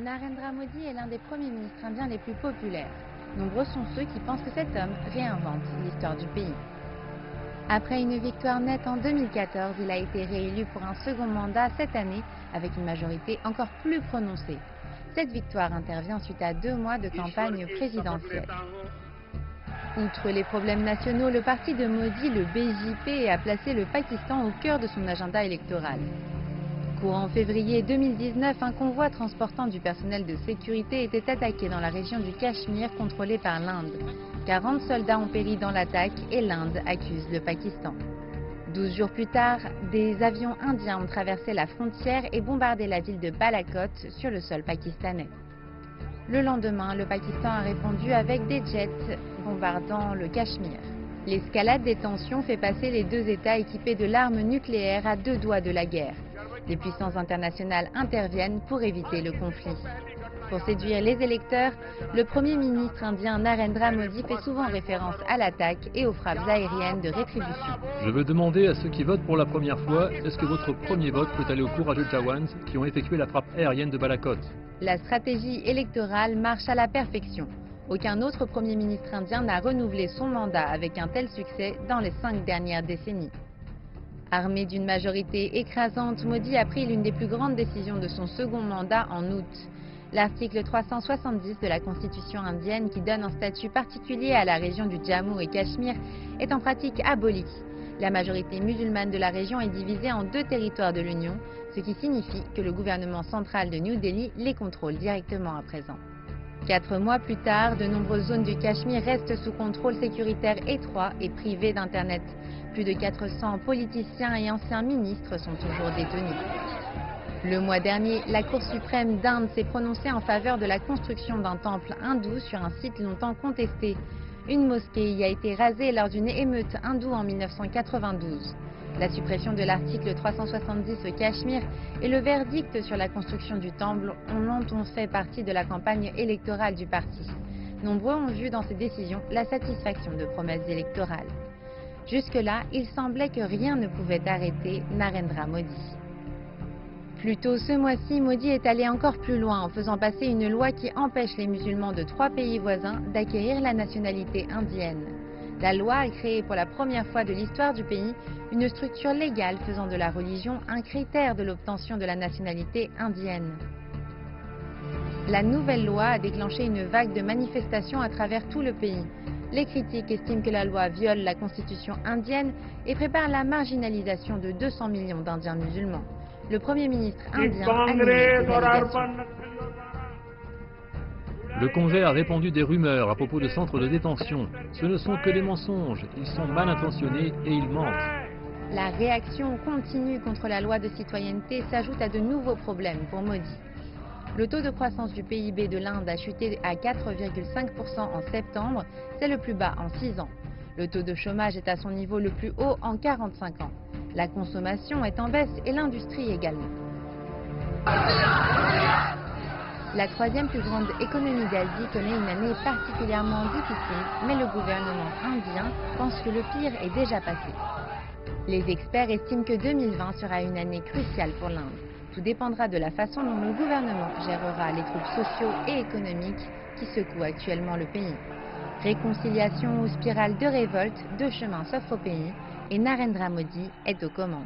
Narendra Modi est l'un des premiers ministres indiens les plus populaires. Nombreux sont ceux qui pensent que cet homme réinvente l'histoire du pays. Après une victoire nette en 2014, il a été réélu pour un second mandat cette année avec une majorité encore plus prononcée. Cette victoire intervient suite à 2 mois de campagne présidentielle. Outre les problèmes nationaux, le parti de Modi, le BJP, a placé le Pakistan au cœur de son agenda électoral. Courant février 2019, un convoi transportant du personnel de sécurité était attaqué dans la région du Cachemire contrôlée par l'Inde. 40 soldats ont péri dans l'attaque et l'Inde accuse le Pakistan. 12 jours plus tard, des avions indiens ont traversé la frontière et bombardé la ville de Balakot sur le sol pakistanais. Le lendemain, le Pakistan a répondu avec des jets bombardant le Cachemire. L'escalade des tensions fait passer les deux États équipés de l'arme nucléaire à 2 doigts de la guerre. Les puissances internationales interviennent pour éviter le conflit. Pour séduire les électeurs, le Premier ministre indien Narendra Modi fait souvent référence à l'attaque et aux frappes aériennes de rétribution. Je veux demander à ceux qui votent pour la première fois, est-ce que votre premier vote peut aller aux courageux Jawans qui ont effectué la frappe aérienne de Balakot? La stratégie électorale marche à la perfection. Aucun autre Premier ministre indien n'a renouvelé son mandat avec un tel succès dans les 5 dernières décennies. Armé d'une majorité écrasante, Modi a pris l'une des plus grandes décisions de son second mandat en août. L'article 370 de la Constitution indienne, qui donne un statut particulier à la région du Jammu et Cachemire, est en pratique aboli. La majorité musulmane de la région est divisée en 2 territoires de l'Union, ce qui signifie que le gouvernement central de New Delhi les contrôle directement à présent. 4 mois plus tard, de nombreuses zones du Cachemire restent sous contrôle sécuritaire étroit et privé d'Internet. Plus de 400 politiciens et anciens ministres sont toujours détenus. Le mois dernier, la Cour suprême d'Inde s'est prononcée en faveur de la construction d'un temple hindou sur un site longtemps contesté. Une mosquée y a été rasée lors d'une émeute hindoue en 1992. La suppression de l'article 370 au Cachemire et le verdict sur la construction du temple ont longtemps fait partie de la campagne électorale du parti. Nombreux ont vu dans ces décisions la satisfaction de promesses électorales. Jusque-là, il semblait que rien ne pouvait arrêter Narendra Modi. Plus tôt ce mois-ci, Modi est allé encore plus loin en faisant passer une loi qui empêche les musulmans de 3 pays voisins d'acquérir la nationalité indienne. La loi a créé pour la première fois de l'histoire du pays une structure légale faisant de la religion un critère de l'obtention de la nationalité indienne. La nouvelle loi a déclenché une vague de manifestations à travers tout le pays. Les critiques estiment que la loi viole la constitution indienne et prépare la marginalisation de 200 millions d'Indiens musulmans. Le Premier ministre indien annule ces allégations. Le Congrès a répandu des rumeurs à propos de centres de détention. Ce ne sont que des mensonges, ils sont mal intentionnés et ils mentent. La réaction continue contre la loi de citoyenneté s'ajoute à de nouveaux problèmes pour Modi. Le taux de croissance du PIB de l'Inde a chuté à 4,5% en septembre, c'est le plus bas en 6 ans. Le taux de chômage est à son niveau le plus haut en 45 ans. La consommation est en baisse et l'industrie également. La 3e plus grande économie d'Asie connaît une année particulièrement difficile, mais le gouvernement indien pense que le pire est déjà passé. Les experts estiment que 2020 sera une année cruciale pour l'Inde. Tout dépendra de la façon dont le gouvernement gérera les troubles sociaux et économiques qui secouent actuellement le pays. Réconciliation ou spirale de révolte, 2 chemins s'offrent au pays et Narendra Modi est aux commandes.